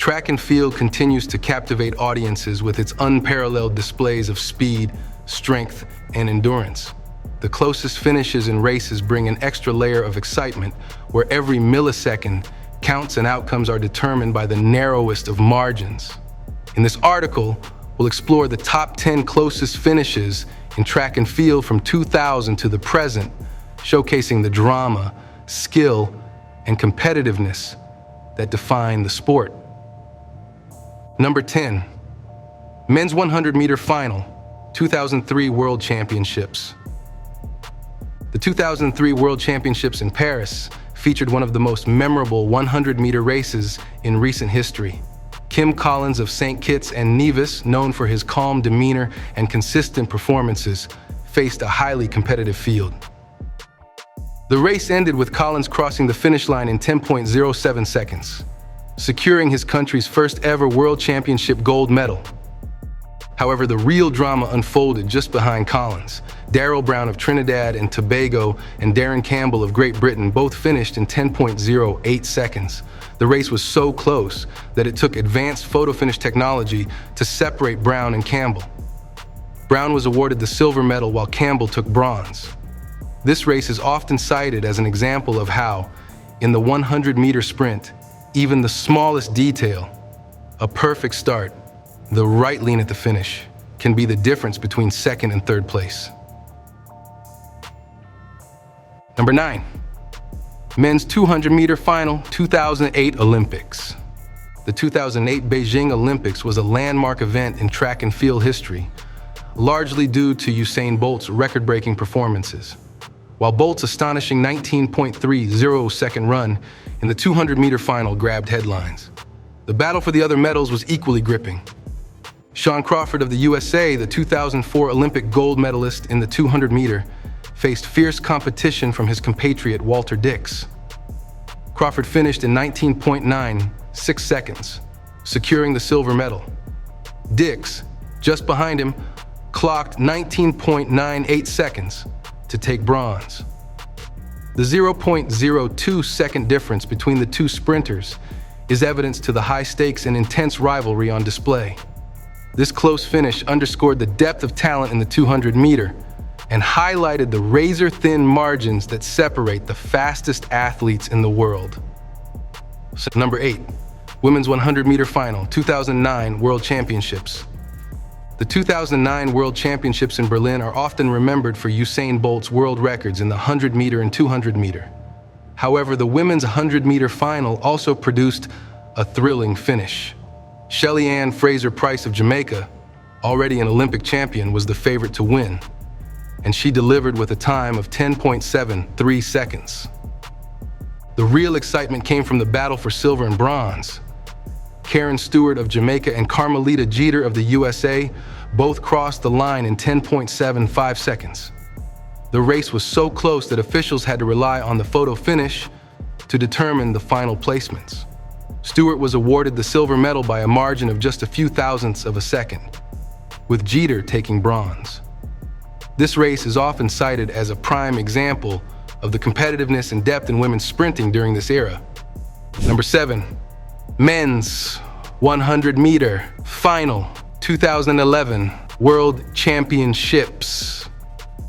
Track and field continues to captivate audiences with its unparalleled displays of speed, strength, and endurance. The closest finishes in races bring an extra layer of excitement, where every millisecond counts and outcomes are determined by the narrowest of margins. In this article, we'll explore the top 10 closest finishes in track and field from 2000 to the present, showcasing the drama, skill, and competitiveness that define the sport. Number 10, men's 100-meter final, 2003 World Championships. The 2003 World Championships in Paris featured one of the most memorable 100-meter races in recent history. Kim Collins of St. Kitts and Nevis, known for his calm demeanor and consistent performances, faced a highly competitive field. The race ended with Collins crossing the finish line in 10.07 seconds, securing his country's first ever World Championship gold medal. However, the real drama unfolded just behind Collins. Darrell Brown of Trinidad and Tobago and Darren Campbell of Great Britain both finished in 10.08 seconds. The race was so close that it took advanced photo finish technology to separate Brown and Campbell. Brown was awarded the silver medal while Campbell took bronze. This race is often cited as an example of how, in the 100-meter sprint, even the smallest detail, a perfect start, the right lean at the finish, can be the difference between second and third place. Number 9, men's 200-meter final, 2008 Olympics. The 2008 Beijing Olympics was a landmark event in track and field history, largely due to Usain Bolt's record-breaking performances. While Bolt's astonishing 19.30-second run in the 200-meter final grabbed headlines, the battle for the other medals was equally gripping. Shawn Crawford of the USA, the 2004 Olympic gold medalist in the 200-meter, faced fierce competition from his compatriot Walter Dix. Crawford finished in 19.96 seconds, securing the silver medal. Dix, just behind him, clocked 19.98 seconds to take bronze. The 0.02-second difference between the two sprinters is evidence to the high stakes and intense rivalry on display. This close finish underscored the depth of talent in the 200-meter and highlighted the razor-thin margins that separate the fastest athletes in the world. Number 8, women's 100-meter final, 2009 World Championships. The 2009 World Championships in Berlin are often remembered for Usain Bolt's world records in the 100-meter and 200-meter. However, the women's 100-meter final also produced a thrilling finish. Shelly Ann Fraser-Pryce of Jamaica, already an Olympic champion, was the favorite to win, and she delivered with a time of 10.73 seconds. The real excitement came from the battle for silver and bronze. Karen Stewart of Jamaica and Carmelita Jeter of the USA both crossed the line in 10.75 seconds. The race was so close that officials had to rely on the photo finish to determine the final placements. Stewart was awarded the silver medal by a margin of just a few thousandths of a second, with Jeter taking bronze. This race is often cited as a prime example of the competitiveness and depth in women's sprinting during this era. Number 7, men's 100-meter final, 2011 World Championships.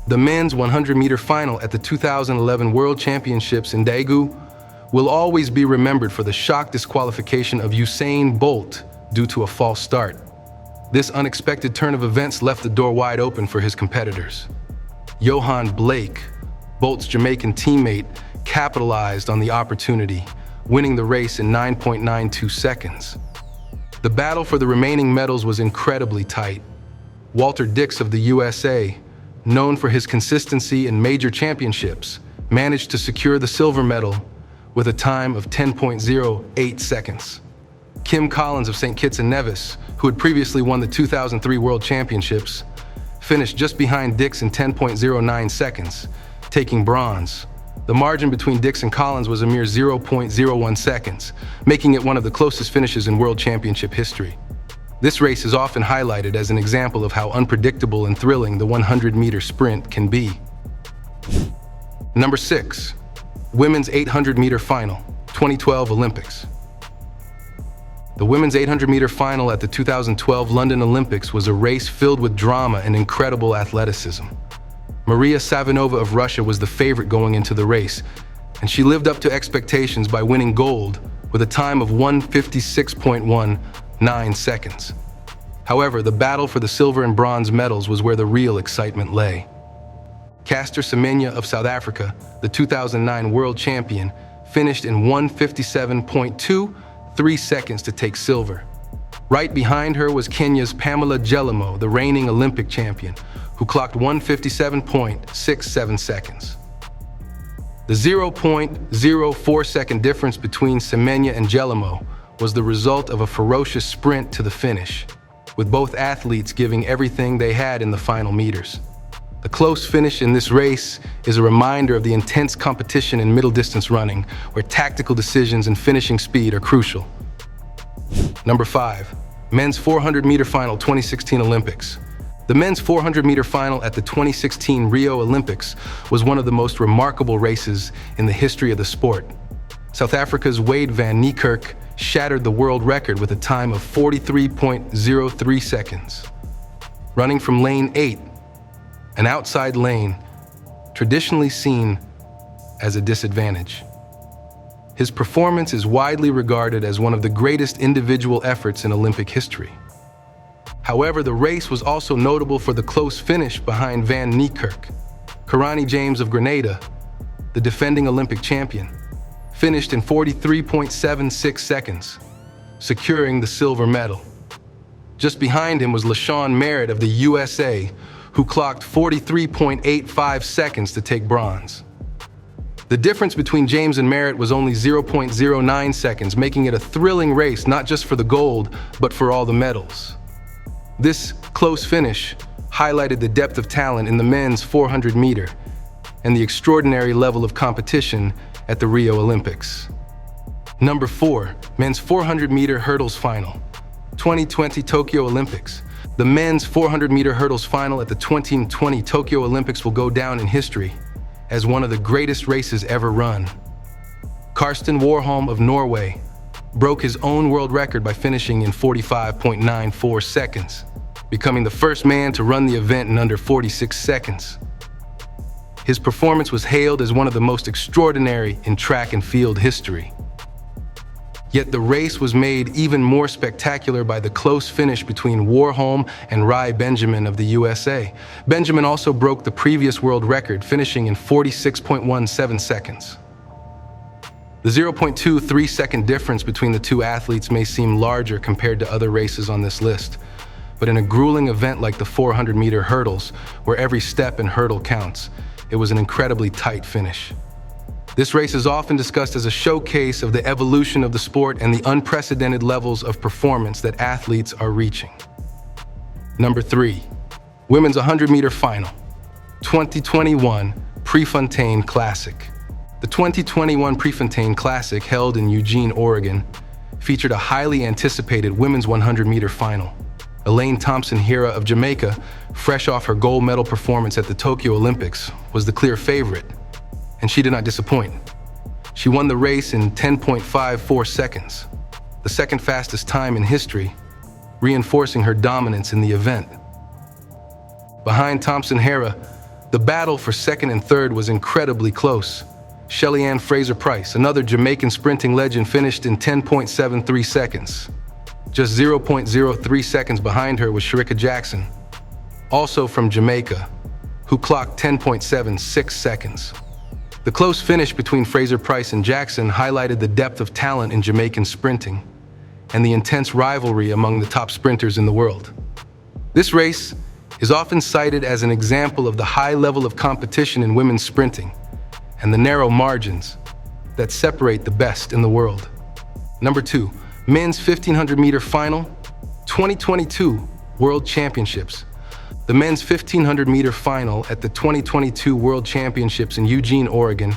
The men's 100-meter final at the 2011 World Championships in Daegu will always be remembered for the shock disqualification of Usain Bolt due to a false start. This unexpected turn of events left the door wide open for his competitors. Johan Blake, Bolt's Jamaican teammate, capitalized on the opportunity, winning the race in 9.92 seconds. The battle for the remaining medals was incredibly tight. Walter Dix of the USA, known for his consistency in major championships, managed to secure the silver medal with a time of 10.08 seconds. Kim Collins of St. Kitts and Nevis, who had previously won the 2003 World Championships, finished just behind Dix in 10.09 seconds, taking bronze. The margin between Dix and Collins was a mere 0.01 seconds, making it one of the closest finishes in World Championship history. This race is often highlighted as an example of how unpredictable and thrilling the 100-meter sprint can be. Number 6, women's 800-meter final, 2012 Olympics. The women's 800-meter final at the 2012 London Olympics was a race filled with drama and incredible athleticism. Maria Savinova of Russia was the favorite going into the race, and she lived up to expectations by winning gold with a time of 1:56.19 seconds. However, the battle for the silver and bronze medals was where the real excitement lay. Caster Semenya of South Africa, the 2009 world champion, finished in 1:57.23 seconds to take silver. Right behind her was Kenya's Pamela Gelimo, the reigning Olympic champion, who clocked 1:57.67 seconds. The 0.04-second difference between Semenya and Gelimo was the result of a ferocious sprint to the finish, with both athletes giving everything they had in the final meters. The close finish in this race is a reminder of the intense competition in middle distance running, where tactical decisions and finishing speed are crucial. Number 5, men's 400-meter final 2016 Olympics. The men's 400-meter final at the 2016 Rio Olympics was one of the most remarkable races in the history of the sport. South Africa's Wade van Niekerk shattered the world record with a time of 43.03 seconds. Running from lane 8, an outside lane traditionally seen as a disadvantage. His performance is widely regarded as one of the greatest individual efforts in Olympic history. However, the race was also notable for the close finish behind Van Niekerk. Karani James of Grenada, the defending Olympic champion, finished in 43.76 seconds, securing the silver medal. Just behind him was LaShawn Merritt of the USA, who clocked 43.85 seconds to take bronze. The difference between James and Merritt was only 0.09 seconds, making it a thrilling race not just for the gold, but for all the medals. This close finish highlighted the depth of talent in the men's 400-meter and the extraordinary level of competition at the Rio Olympics. Number 4, men's 400-meter hurdles final, 2020 Tokyo Olympics. The men's 400-meter hurdles final at the 2020 Tokyo Olympics will go down in history as one of the greatest races ever run. Karsten Warholm of Norway broke his own world record by finishing in 45.94 seconds, becoming the first man to run the event in under 46 seconds. His performance was hailed as one of the most extraordinary in track and field history. Yet the race was made even more spectacular by the close finish between Warholm and Rai Benjamin of the USA. Benjamin also broke the previous world record, finishing in 46.17 seconds. The 0.23-second difference between the two athletes may seem larger compared to other races on this list, but in a grueling event like the 400-meter hurdles, where every step and hurdle counts, it was an incredibly tight finish. This race is often discussed as a showcase of the evolution of the sport and the unprecedented levels of performance that athletes are reaching. Number 3, women's 100-meter final, 2021 Prefontaine Classic. The 2021 Prefontaine Classic, held in Eugene, Oregon, featured a highly anticipated women's 100-meter final. Elaine Thompson-Herah of Jamaica, fresh off her gold medal performance at the Tokyo Olympics, was the clear favorite, and she did not disappoint. She won the race in 10.54 seconds, the second fastest time in history, reinforcing her dominance in the event. Behind Thompson-Herah, the battle for second and third was incredibly close. Shelly-Ann Fraser-Pryce, another Jamaican sprinting legend, finished in 10.73 seconds. Just 0.03 seconds behind her was Shericka Jackson, also from Jamaica, who clocked 10.76 seconds. The close finish between Fraser-Pryce and Jackson highlighted the depth of talent in Jamaican sprinting and the intense rivalry among the top sprinters in the world. This race is often cited as an example of the high level of competition in women's sprinting and the narrow margins that separate the best in the world. Number 2, men's 1500-meter final, 2022 World Championships. The men's 1500-meter final at the 2022 World Championships in Eugene, Oregon,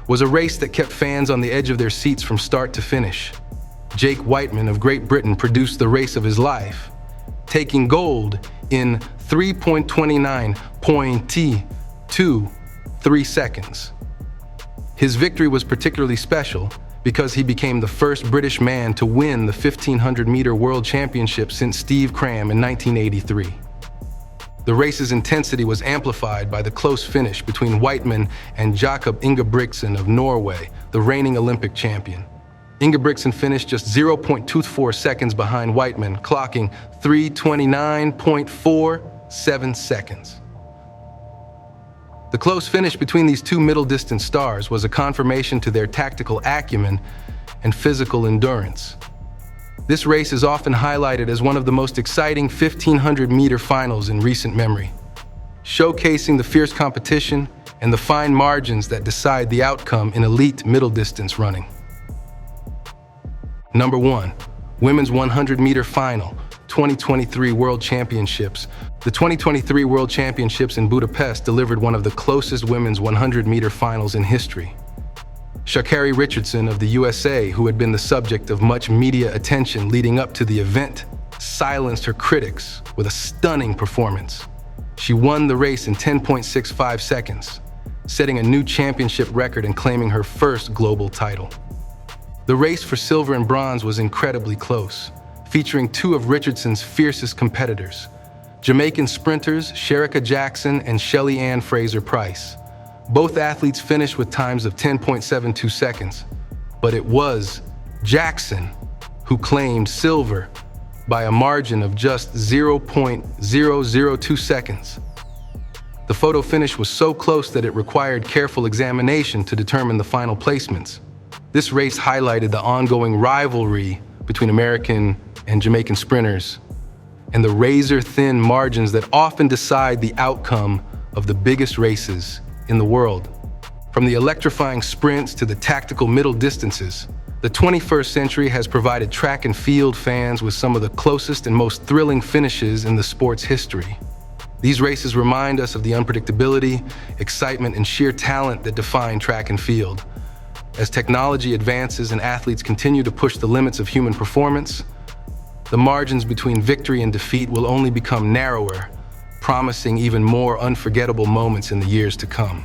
was a race that kept fans on the edge of their seats from start to finish. Jake Whiteman of Great Britain produced the race of his life, taking gold in 3.29.23 seconds. His victory was particularly special because he became the first British man to win the 1500-meter World Championship since Steve Cram in 1983. The race's intensity was amplified by the close finish between Whiteman and Jakob Ingebrigtsen of Norway, the reigning Olympic champion. Ingebrigtsen finished just 0.24 seconds behind Whiteman, clocking 3:29.47 seconds. The close finish between these two middle-distance stars was a confirmation to their tactical acumen and physical endurance. This race is often highlighted as one of the most exciting 1500-meter finals in recent memory, showcasing the fierce competition and the fine margins that decide the outcome in elite middle-distance running. Number 1. Women's 100-meter final, 2023 World Championships. The 2023 World Championships in Budapest delivered one of the closest women's 100-meter finals in history. Sha'Carri Richardson of the USA, who had been the subject of much media attention leading up to the event, silenced her critics with a stunning performance. She won the race in 10.65 seconds, setting a new championship record and claiming her first global title. The race for silver and bronze was incredibly close, featuring two of Richardson's fiercest competitors, Jamaican sprinters Shericka Jackson and Shelly Ann Fraser-Price. Both athletes finished with times of 10.72 seconds, but it was Jackson who claimed silver by a margin of just 0.002 seconds. The photo finish was so close that it required careful examination to determine the final placements. This race highlighted the ongoing rivalry between American and Jamaican sprinters and the razor-thin margins that often decide the outcome of the biggest races in the world. From the electrifying sprints to the tactical middle distances, the 21st century has provided track and field fans with some of the closest and most thrilling finishes in the sport's history. These races remind us of the unpredictability, excitement, and sheer talent that define track and field. As technology advances and athletes continue to push the limits of human performance, the margins between victory and defeat will only become narrower, promising even more unforgettable moments in the years to come.